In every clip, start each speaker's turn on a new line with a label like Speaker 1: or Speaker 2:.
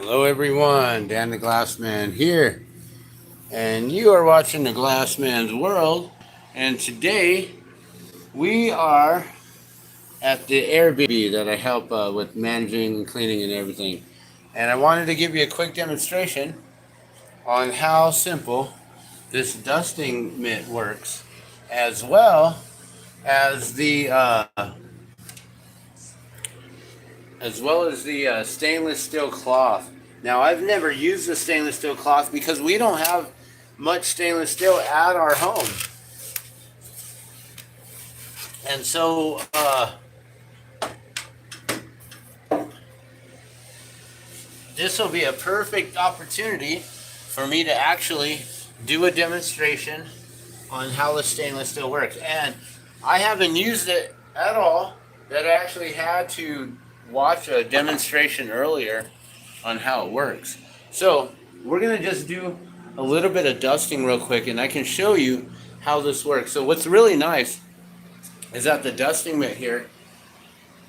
Speaker 1: Hello everyone, Dan the Glassman here, and you are watching the Glassman's World, and today we are at the Airbnb that I help with managing, cleaning, and everything. And I wanted to give you a quick demonstration on how simple this dusting mitt works, as well as the stainless steel cloth. Now, I've never used the stainless steel cloth because we don't have much stainless steel at our home. And so, this will be a perfect opportunity for me to actually do a demonstration on how the stainless steel works. And I haven't used it at all, that I actually had to watch a demonstration earlier on how it works. So we're gonna just do a little bit of dusting real quick, and I can show you how this works. So what's really nice is that the dusting mitt here,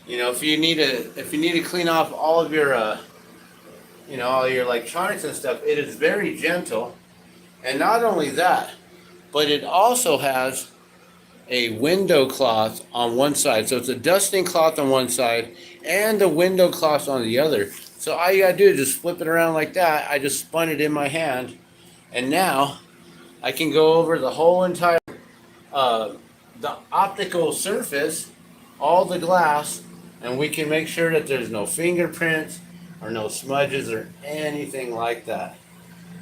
Speaker 1: if you need to clean off all of your all your electronics and stuff, it is very gentle. And not only that, but it also has a window cloth on one side. So it's a dusting cloth on one side and a window cloth on the other. So all you gotta do is just flip it around like that. I just spun it in my hand, and now I can go over the whole entire the optical surface, all the glass, and we can make sure that there's no fingerprints or no smudges or anything like that.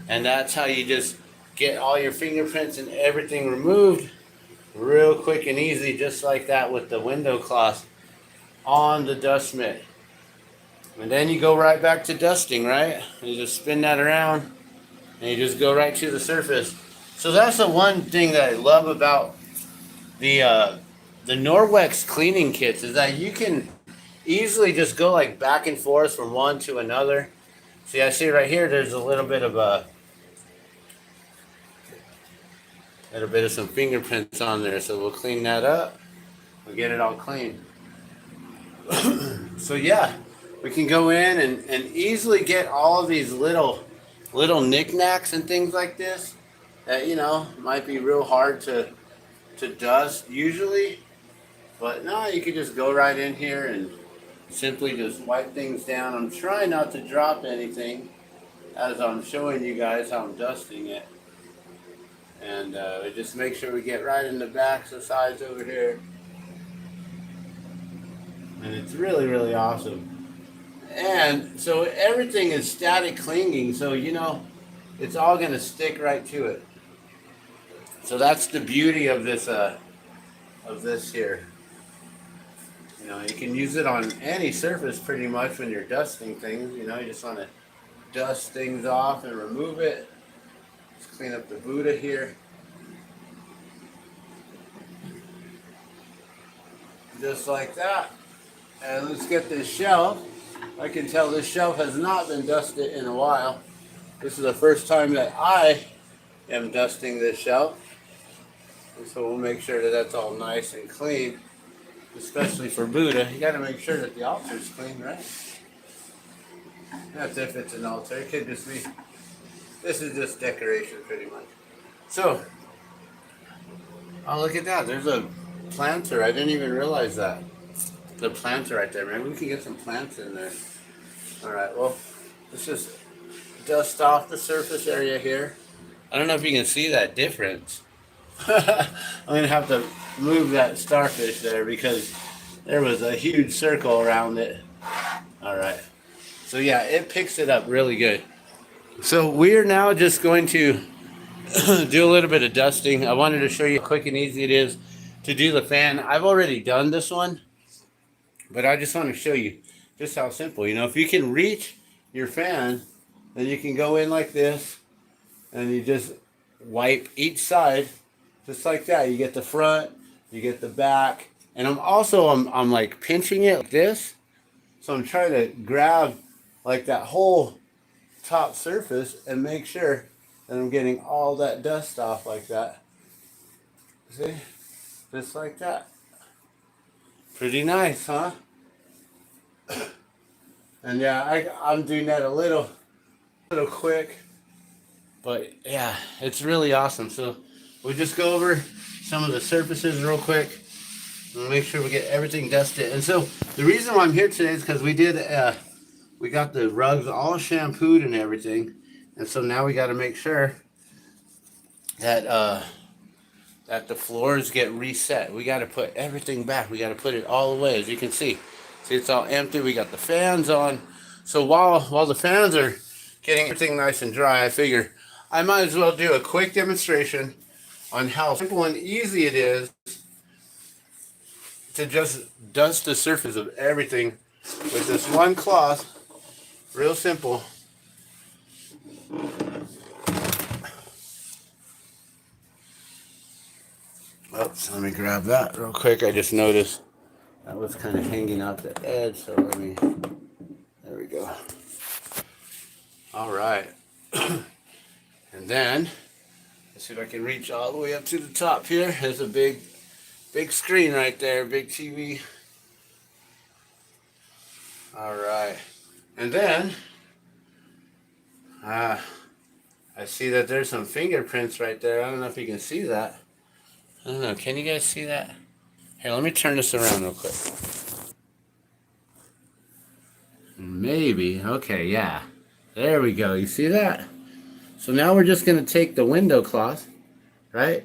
Speaker 1: And that's how you just get all your fingerprints and everything removed real quick and easy, just like that, with the window cloth on the dust mitt. And then you go right back to dusting, right? You just spin that around and you just go right to the surface. So that's the one thing that I love about the Norwex cleaning kits, is that you can easily just go like back and forth from one to another. See, I see right here there's a little bit of some fingerprints on there, so we'll clean that up. We'll get it all clean. So yeah, we can go in and easily get all of these little knickknacks and things like this that might be real hard to dust usually. But no, you could just go right in here and simply just wipe things down. I'm trying not to drop anything as I'm showing you guys how I'm dusting it. And just make sure we get right in the backs, the sides over here. And it's really, really awesome. And so everything is static clinging, so it's all going to stick right to it. So that's the beauty of this here. You can use it on any surface pretty much when you're dusting things. You just want to dust things off and remove it. Let's clean up the Buddha here. Just like that. And let's get this shelf. I can tell this shelf has not been dusted in a while. This is the first time that I am dusting this shelf. And so we'll make sure that that's all nice and clean, especially for Buddha. You got to make sure that the altar is clean, right? That's if it's an altar. It could just be, this is just decoration pretty much. So, oh, look at that. There's a planter. I didn't even realize that. The planter right there. Maybe we can get some plants in there. All right, well, let's just dust off the surface area here. I don't know if you can see that difference. I'm going to have to move that starfish there because there was a huge circle around it. All right. So yeah, it picks it up really good. So we're now just going to do a little bit of dusting. I wanted to show you how quick and easy it is to do the fan. I've already done this one, but I just want to show you just how simple. If you can reach your fan, then you can go in like this and you just wipe each side just like that. You get the front, you get the back, and I'm like pinching it like this. So I'm trying to grab like that whole top surface and make sure that I'm getting all that dust off like that. See? Just like that. Pretty nice, huh? And yeah, I'm doing that a little little quick, but yeah, it's really awesome. So we'll just go over some of the surfaces real quick and make sure we get everything dusted. And so the reason why I'm here today is because we got the rugs all shampooed and everything, and so now we got to make sure that that the floors get reset. We got to put everything back. We got to put it all away. As you can see it's all empty. We got the fans on. So while the fans are getting everything nice and dry, I figure I might as well do a quick demonstration on how simple and easy it is to just dust the surface of everything with this one cloth. Real simple. Oops, let me grab that real quick. I just noticed that was kind of hanging out the edge, so there we go. All right. And then, let's see if I can reach all the way up to the top here. There's a big screen right there, big TV. All right. And then, I see that there's some fingerprints right there. I don't know if you can see that. I don't know. Can you guys see that? Here, let me turn this around real quick. Maybe. Okay, yeah. There we go. You see that? So now we're just going to take the window cloth, right?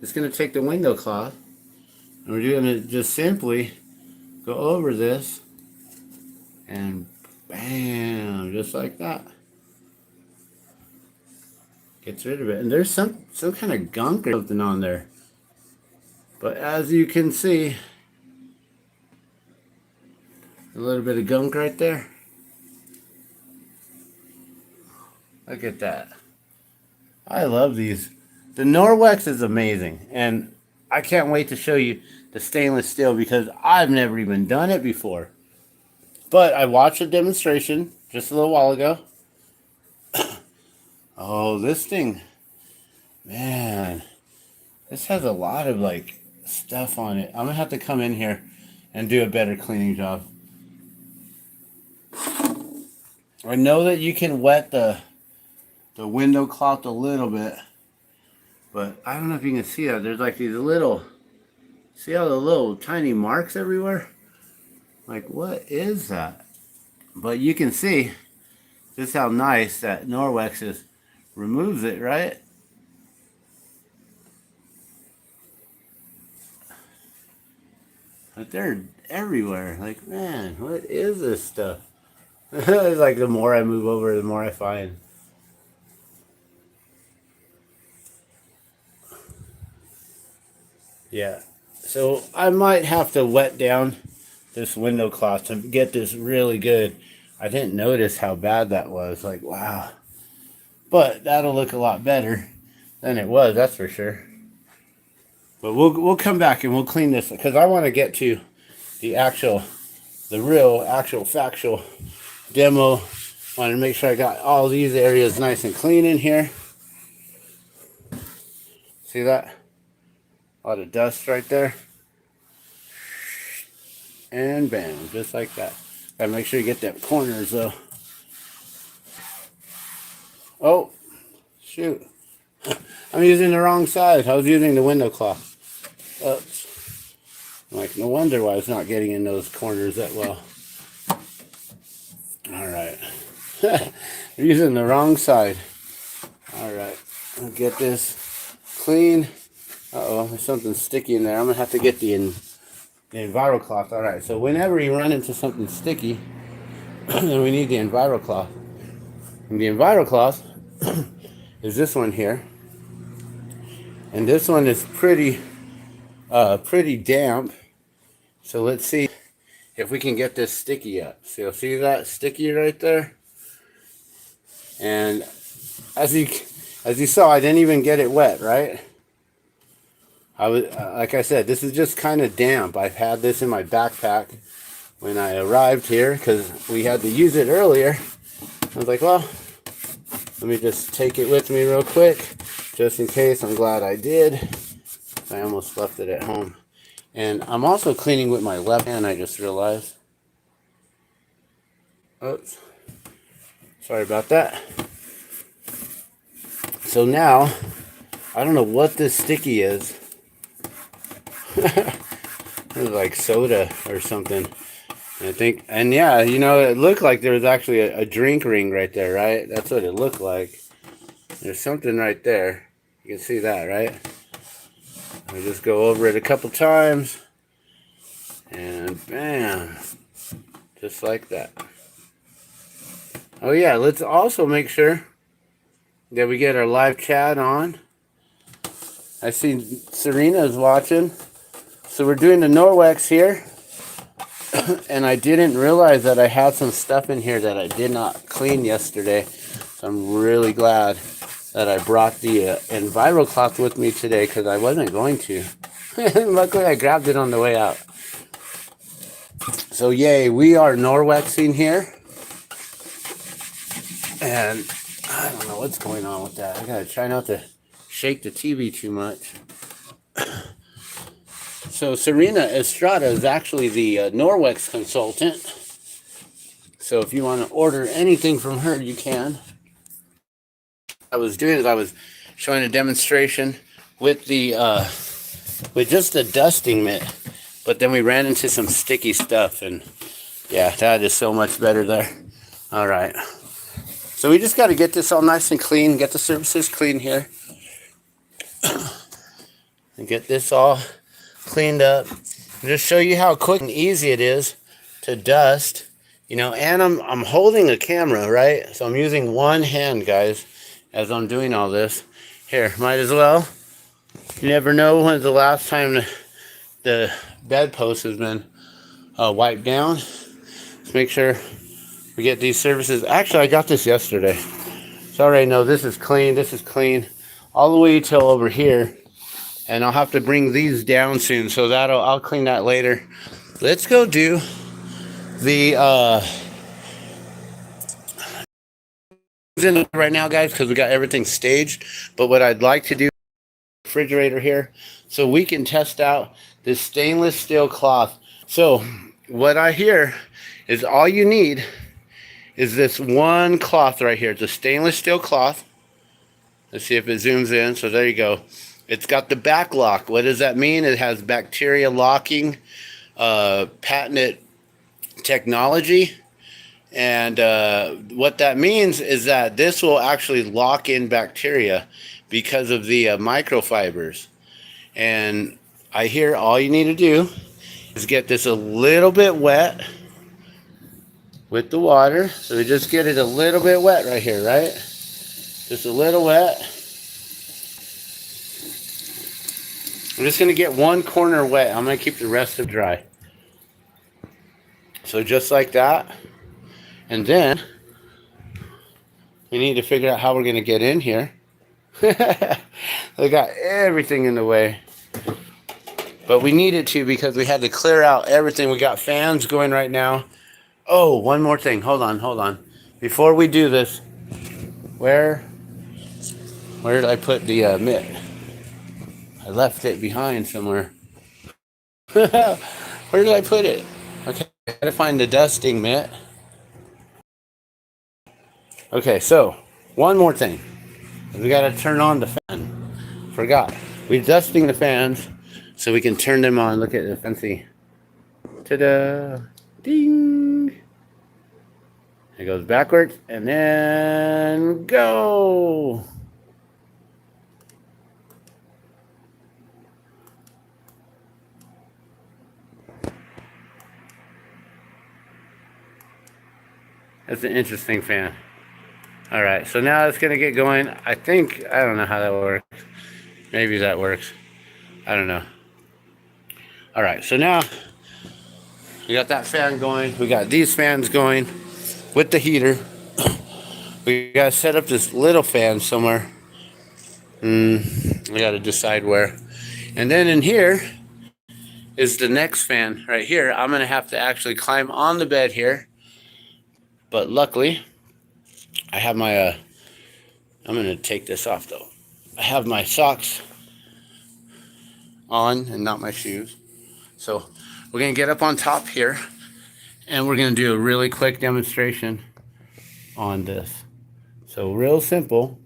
Speaker 1: It's going to take the window cloth, and we're going to just simply go over this, and bam, just like that. Gets rid of it. And there's some kind of gunk or something on there. But as you can see, a little bit of gunk right there. Look at that. I love these. The Norwex is amazing. And I can't wait to show you the stainless steel because I've never even done it before. But I watched a demonstration just a little while ago. Oh, this thing. Man. This has a lot of like stuff on it. I'm gonna have to come in here and do a better cleaning job. I know that you can wet the window cloth a little bit, but I don't know if you can see that. There's like these little, see all the little tiny marks everywhere? Like, what is that? But you can see just how nice that Norwex removes it, right? But they're everywhere. Like, man, what is this stuff? It's like the more I move over, the more I find. Yeah. So I might have to wet down this window cloth to get this really good. I didn't notice how bad that was. Like, wow. But that'll look a lot better than it was, that's for sure. But we'll come back and we'll clean this because I want to get to the real factual demo. Want to make sure I got all these areas nice and clean in here. See that? A lot of dust right there. And bam, just like that. Gotta make sure you get them corners though. Oh, shoot. I'm using the wrong side. I was using the window cloth. Oops. Like, no wonder why it's not getting in those corners that well. Alright. I'm using the wrong side. Alright. I'll get this clean. Uh-oh, there's something sticky in there. I'm going to have to get the EnviroCloth. Alright, so whenever you run into something sticky, then we need the EnviroCloth. And the EnviroCloth is this one here. And this one is pretty damp. So let's see if we can get this sticky up. So see that sticky right there? And as you saw, I didn't even get it wet, right? I was like I said, this is just kind of damp. I've had this in my backpack when I arrived here because we had to use it earlier. I was like, well, let me just take it with me real quick, just in case. I'm glad I did. I almost left it at home. And I'm also cleaning with my left hand, I just realized. Oops. Sorry about that. So now, I don't know what this sticky is. It's like soda or something. I think, and yeah, you know, it looked like there was actually a drink ring right there, right? That's what it looked like. There's something right there. You can see that, right? I just go over it a couple times, and bam, just like that. Oh yeah, let's also make sure that we get our live chat on. I see Serena's watching. So we're doing the Norwex here. And I didn't realize that I had some stuff in here that I did not clean yesterday. So I'm really glad that I brought the EnviroCloth with me today, because I wasn't going to. Luckily I grabbed it on the way out. So yay, we are Norwexing here. And I don't know what's going on with that. I gotta try not to shake the TV too much. So Serena Estrada is actually the Norwex consultant. So if you want to order anything from her, you can. I was doing is I was showing a demonstration with the with just the dusting mitt, but then we ran into some sticky stuff, and yeah, that is so much better there. All right. So we just got to get this all nice and clean, get the surfaces clean here, and get this all cleaned up. And just show you how quick and easy it is to dust, you know. And I'm holding a camera, right? So I'm using one hand, guys, as I'm doing all this. Here, might as well. You never know when's the last time the bedpost has been wiped down. Let's make sure we get these surfaces. Actually, I got this yesterday. So I already know this is clean. This is clean all the way till over here. And I'll have to bring these down soon, so I'll clean that later. Let's go do the in right now, guys, because we got everything staged. But what I'd like to do, refrigerator here, so we can test out this stainless steel cloth. So what I hear is all you need is this one cloth right here. It's a stainless steel cloth. Let's see if it zooms in. So there you go. It's got the back lock. What does that mean? It has bacteria locking, patented technology. And what that means is that this will actually lock in bacteria because of the microfibers. And I hear all you need to do is get this a little bit wet with the water. So we just get it a little bit wet right here, right? Just a little wet. I'm just going to get one corner wet. I'm going to keep the rest of dry. So just like that. And then we need to figure out how we're going to get in here. We got everything in the way. But we needed to, because we had to clear out everything. We got fans going right now. Oh, one more thing. Hold on. Before we do this, where did I put the mitt? I left it behind somewhere. Where did I put it? Okay, I gotta find the dusting mitt. Okay, so one more thing. We gotta turn on the fan. Forgot. We're dusting the fans so we can turn them on. Look at the fancy. Ta-da! Ding! It goes backwards and then go! That's an interesting fan. Alright, so now it's going to get going. I don't know how that works. Maybe that works. I don't know. Alright, so now we got that fan going. We got these fans going with the heater. We got to set up this little fan somewhere. We got to decide where. And then in here is the next fan right here. I'm going to have to actually climb on the bed here. But luckily, I have my, I'm going to take this off though. I have my socks on and not my shoes. So we're going to get up on top here and we're going to do a really quick demonstration on this. So real simple.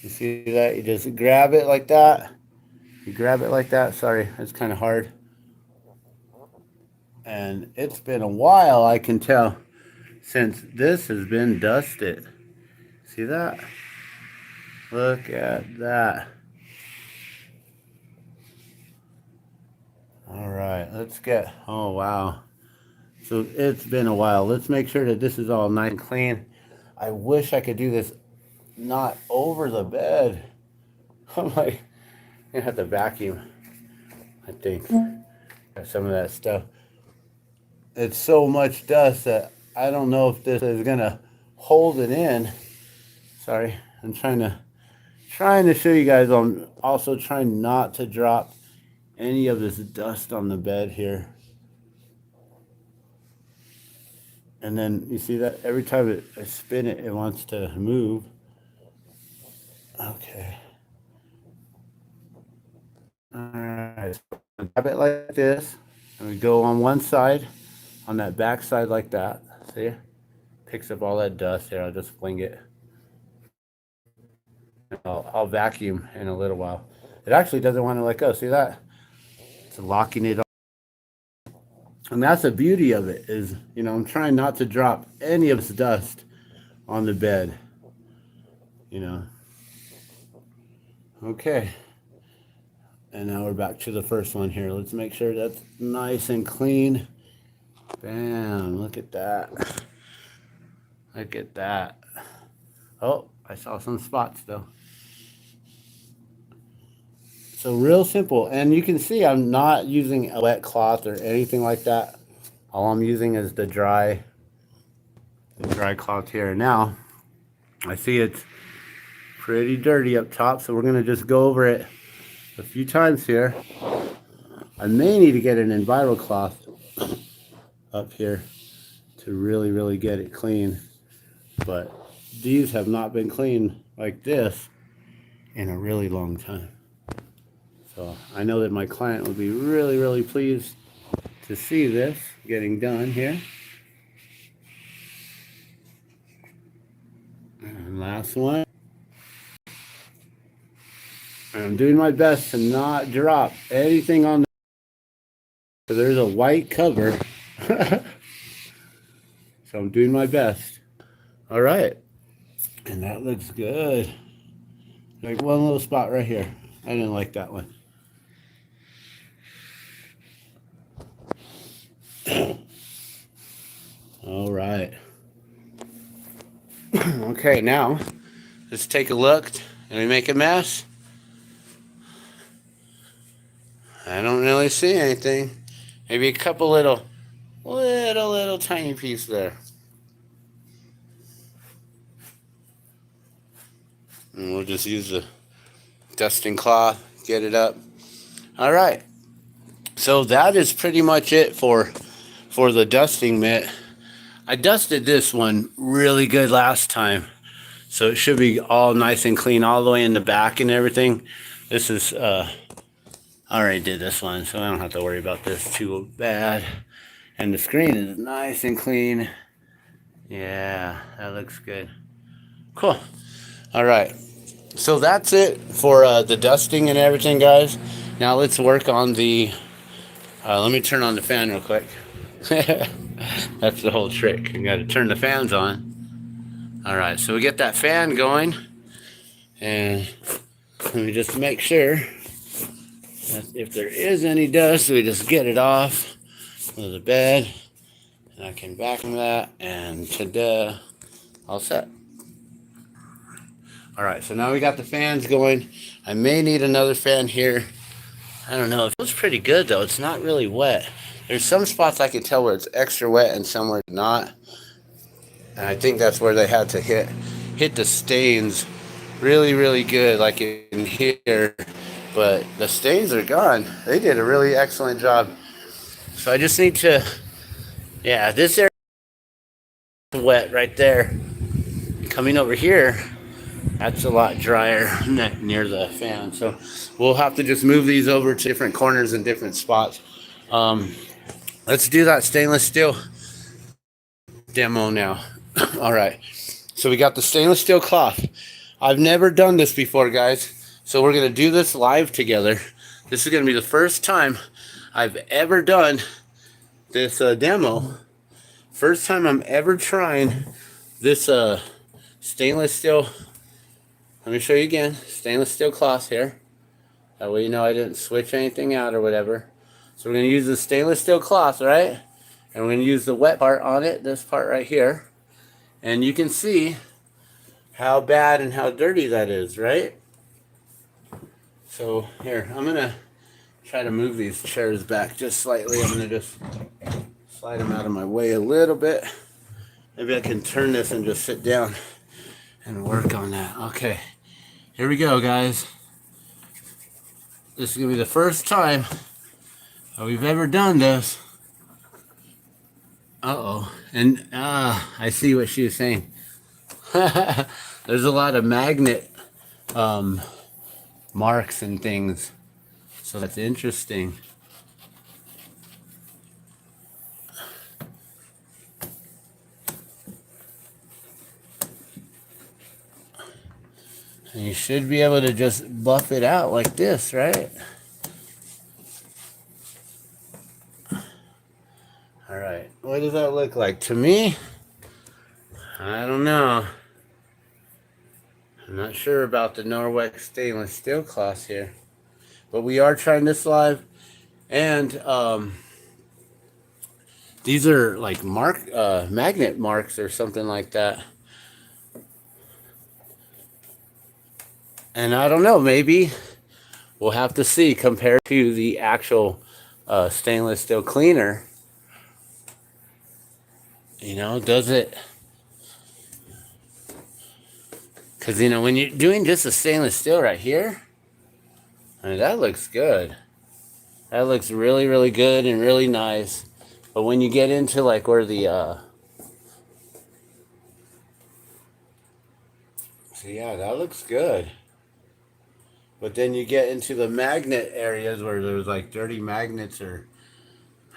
Speaker 1: You see that? You just grab it like that. You grab it like that. Sorry, it's kind of hard. And it's been a while, I can tell, since this has been dusted. See that? Look at that. All right, let's get, oh wow. So it's been a while. Let's make sure that this is all nice and clean. I wish I could do this not over the bed. I'm like, I have to vacuum, I think, some of that stuff. It's so much dust that I don't know if this is gonna hold it in. Sorry, I'm trying to show you guys. I'm also trying not to drop any of this dust on the bed here. And then you see that every time I spin it, it wants to move. Okay. All right. Grab it like this, and we go on one side, on that back side like that. See? Picks up all that dust here. I'll just fling it. I'll vacuum in a little while. It actually doesn't want to let go. See that? It's locking it on. And that's the beauty of it is, you know, I'm trying not to drop any of this dust on the bed, you know. Okay. And now we're back to the first one here. Let's make sure that's nice and clean. Bam, look at that. Look at that. Oh, I saw some spots though. So real simple. And you can see I'm not using a wet cloth or anything like that. All I'm using is the dry cloth here. Now, I see it's pretty dirty up top, so we're gonna just go over it a few times here. I may need to get an enviro cloth up here to really get it clean. But these have not been cleaned like this in a really long time. So I know that my client will be really pleased to see this getting done here. And last one. And I'm doing my best to not drop anything on the, so there's a white cover. So I'm doing my best. All right. And that looks good. Like one little spot right here. I didn't like that one. All right. Okay, now let's take a look. Did we make a mess? I don't really see anything. Maybe a couple little tiny piece there. And we'll just use the dusting cloth, get it up. All right. So that is pretty much it for the dusting mitt. I dusted this one really good last time, so it should be all nice and clean all the way in the back and everything. This is I already did this one, so I don't have to worry about this too bad. And the screen is nice and clean. Yeah, that looks good. Cool. All right. So that's it for the dusting and everything, guys. Now let's work on the, let me turn on the fan real quick. That's the whole trick. You got to turn the fans on. All right, so we get that fan going. And let me just make sure that if there is any dust, we just get it off of the bed. And I can vacuum that, and ta-da, all set. All right, so now we got the fans going. I may need another fan here. I don't know. It feels pretty good, though. It's not really wet. There's some spots I can tell where it's extra wet and somewhere not. And I think that's where they had to hit the stains really good, like in here. But the stains are gone. They did a really excellent job. So I just need to, yeah, this area is wet right there. Coming over here, that's a lot drier near the fan. So we'll have to just move these over to different corners and different spots. Let's do that stainless steel demo now. All right. So we got the stainless steel cloth. I've never done this before, guys. So we're going to do this live together. This is going to be the first time I've ever done this demo. First time I'm ever trying this stainless steel. Let me show you again. Stainless steel cloth here. That way you know I didn't switch anything out or whatever. So we're going to use the stainless steel cloth, right? And we're going to use the wet part on it, this part right here. And you can see how bad and how dirty that is, right? So here, I'm going to try to move these chairs back just slightly. I'm going to just slide them out of my way a little bit. Maybe I can turn this and just sit down and work on that. Okay, here we go, guys. This is going to be the first time we've ever done this. Uh-oh. And I see what she was saying. There's a lot of magnet marks and things. So that's interesting. And you should be able to just buff it out like this, right? All right, what does that look like? To me, I don't know. I'm not sure about the Norwex stainless steel cloth here. But we are trying this live. And these are like magnet marks or something like that. And I don't know, maybe we'll have to see compared to the actual stainless steel cleaner. You know, does it? Because, you know, when you're doing just a stainless steel right here, I mean, that looks good. That looks really, really good and really nice. But when you get into like where the so yeah, that looks good. But then you get into the magnet areas where there's like dirty magnets, or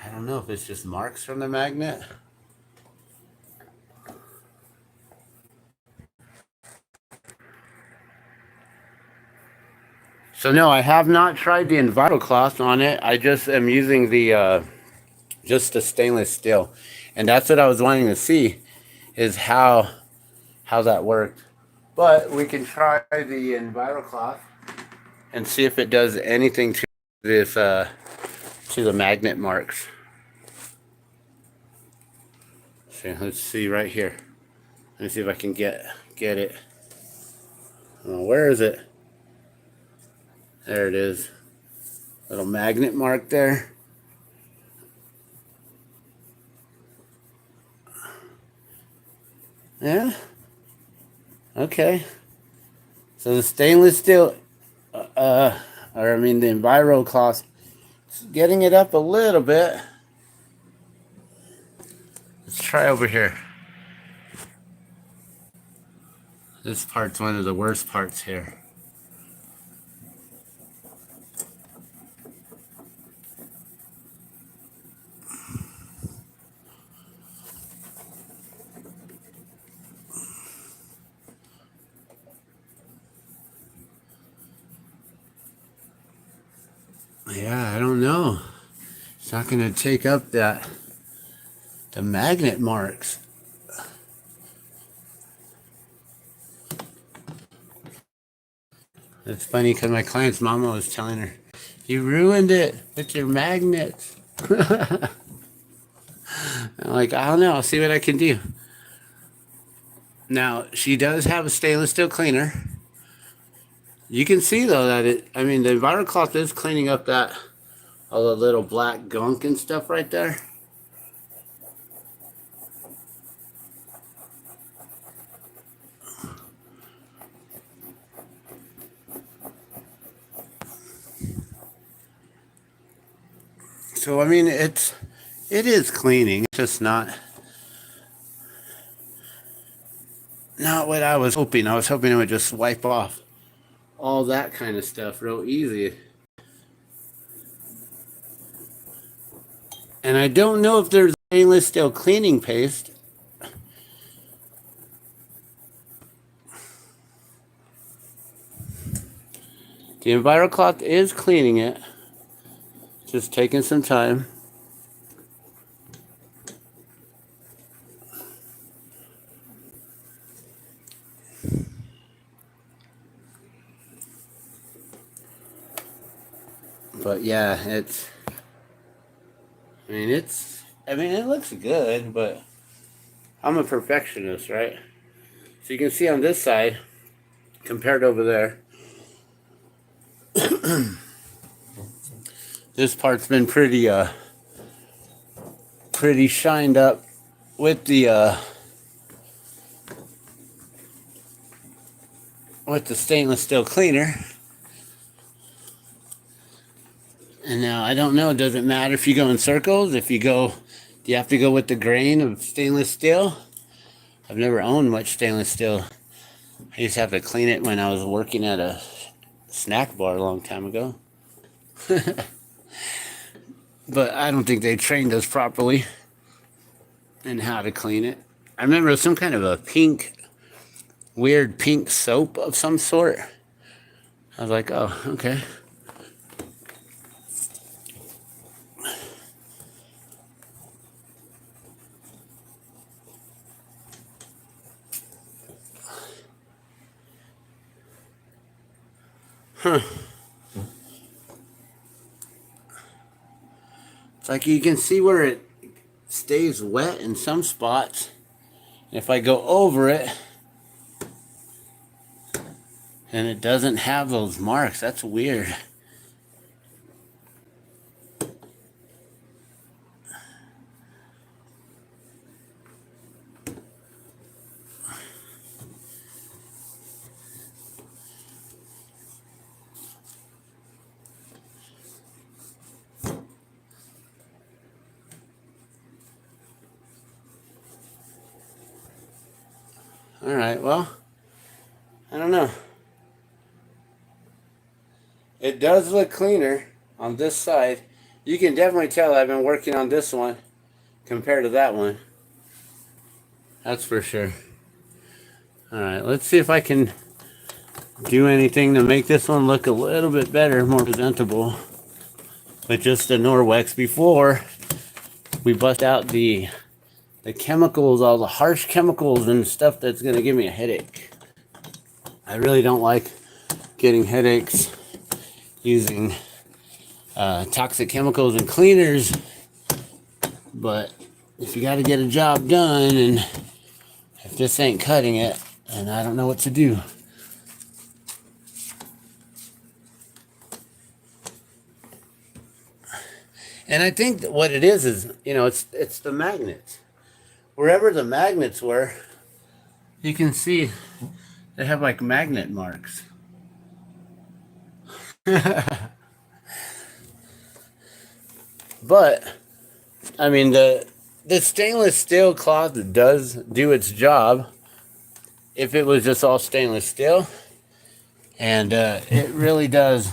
Speaker 1: I don't know if it's just marks from the magnet. So no, I have not tried the Enviro cloth on it. I just am using the just the stainless steel. And that's what I was wanting to see, is how that worked. But we can try the Enviro cloth and see if it does anything to this to the magnet marks. So let's see right here. Let me see if I can get it. Where is it? There it is. Little magnet mark there. Yeah. Okay. So the stainless steel, or I mean the Enviro cloth, getting it up a little bit. Let's try over here. This part's one of the worst parts here. Yeah, I don't know. It's not going to take up the magnet marks. It's funny because my client's mama was telling her, "You ruined it with your magnets." I'm like, I don't know. I'll see what I can do. Now, she does have a stainless steel cleaner. You can see, though, that I mean, the Enviro cloth is cleaning up all the little black gunk and stuff right there. So, I mean, it is cleaning. It's just not what I was hoping. I was hoping it would just wipe off all that kind of stuff real easy. And I don't know if there's stainless steel cleaning paste. The EnviroCloth is cleaning it. Just taking some time. But yeah, I mean, it looks good, but I'm a perfectionist, right? So you can see on this side, compared over there, this part's been pretty shined up with the stainless steel cleaner. And now I don't know, does it matter if you go in circles? Do you have to go with the grain of stainless steel? I've never owned much stainless steel. I used to have to clean it when I was working at a snack bar a long time ago. But I don't think they trained us properly in how to clean it. I remember it was some kind of a weird pink soap of some sort. I was like, oh, okay. Huh. It's like you can see where it stays wet in some spots. If I go over it and it doesn't have those marks, that's weird. All right, well, I don't know. It does look cleaner on this side. You can definitely tell I've been working on this one compared to that one. That's for sure. All right, let's see if I can do anything to make this one look a little bit better, more presentable. With just the Norwex before we bust out the chemicals, all the harsh chemicals and stuff that's going to give me a headache. I really don't like getting headaches using toxic chemicals and cleaners, but if you got to get a job done and if this ain't cutting it, then I don't know what to do. And I think that what it is, you know, it's the magnets. Wherever the magnets were, you can see they have like magnet marks. But I mean, the stainless steel cloth does do its job. If it was just all stainless steel, and it really does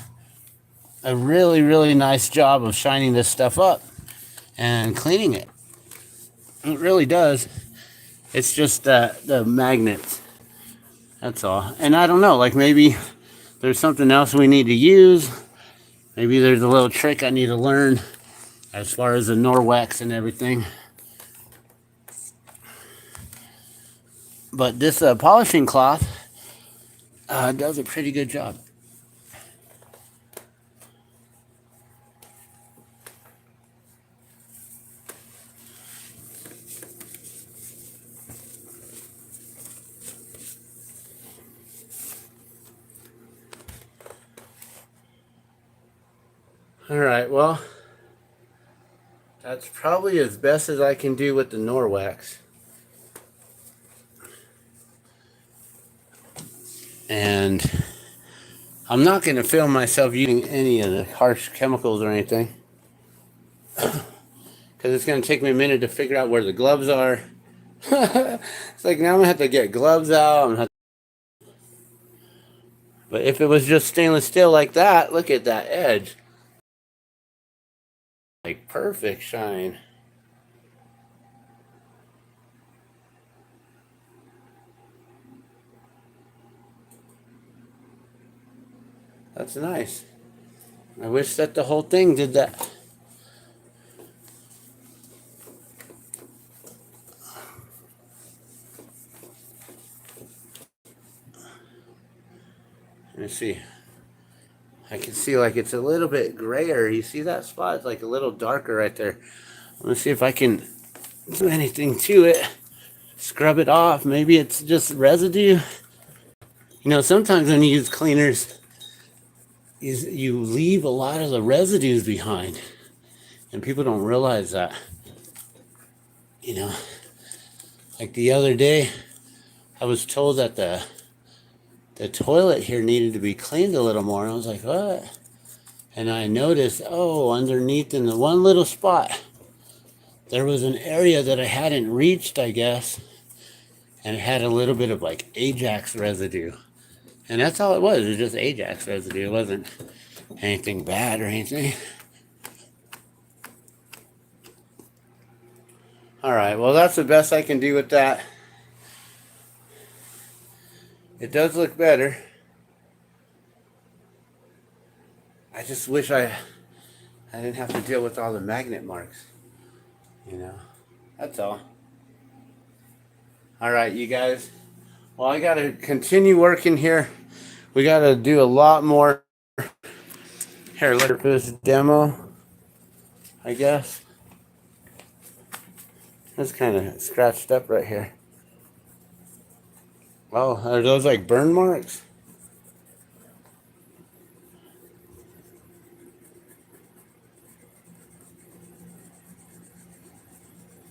Speaker 1: a really nice job of shining this stuff up and cleaning it. It really does. It's just the magnets. That's all. And I don't know, like maybe there's something else we need to use. Maybe there's a little trick I need to learn as far as the Norwex and everything. But this polishing cloth does a pretty good job. All right, well, that's probably as best as I can do with the Norwex. And I'm not going to film myself using any of the harsh chemicals or anything, because it's going to take me a minute to figure out where the gloves are. It's like now I'm going to have to get gloves out. But if it was just stainless steel like that, look at that edge. Like perfect shine. That's nice. I wish that the whole thing did that. Let me see. I can see like it's a little bit grayer. You see that spot? It's like a little darker right there. Let me see if I can do anything to it. Scrub it off. Maybe it's just residue. You know, sometimes when you use cleaners, you leave a lot of the residues behind. And people don't realize that. You know, like the other day, I was told that the toilet here needed to be cleaned a little more. And I was like, what? And I noticed, oh, underneath in the one little spot, there was an area that I hadn't reached, I guess. And it had a little bit of like Ajax residue. And that's all it was. It was just Ajax residue. It wasn't anything bad or anything. All right, well, that's the best I can do with that. It does look better. I just wish I didn't have to deal with all the magnet marks. You know, that's all. All right, you guys. Well, I got to continue working here. We got to do a lot more hair this demo, I guess. That's kind of scratched up right here. Oh, are those like burn marks?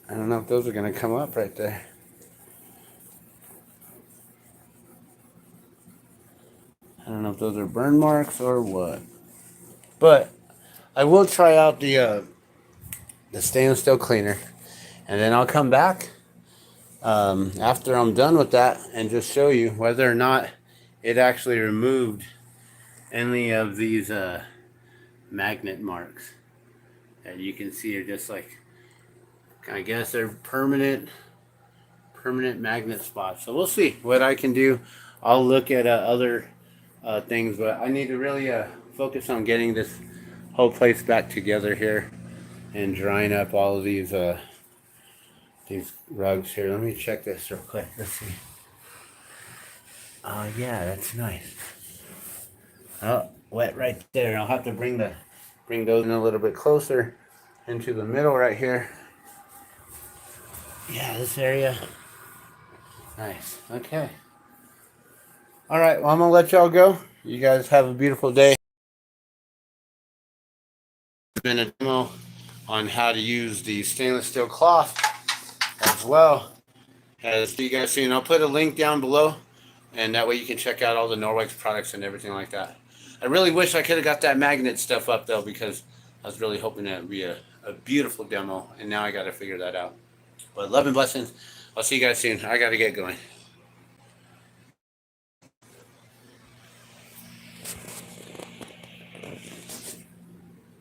Speaker 1: I don't know if those are going to come up right there. I don't know if those are burn marks or what. But I will try out the stainless steel cleaner. And then I'll come back after I'm done with that and just show you whether or not it actually removed any of these magnet marks that you can see are just like, I guess they're permanent magnet spots. So we'll see what I can do. I'll look at other things, but I need to really focus on getting this whole place back together here and drying up all of these rugs here. Let me check this real quick. Let's see. Oh yeah, that's nice. Oh, wet right there. I'll have to bring those in a little bit closer into the middle right here. Yeah, this area. Nice. Okay. All right. Well, I'm gonna let y'all go. You guys have a beautiful day. It's been a demo on how to use the stainless steel cloth as well as you guys seen. I'll put a link down below, and that way you can check out all the Norwex products and everything like that. I really wish I could have got that magnet stuff up though, because I was really hoping that would be a beautiful demo, and now I got to figure that out. But love and blessings. I'll see you guys soon. I got to get going.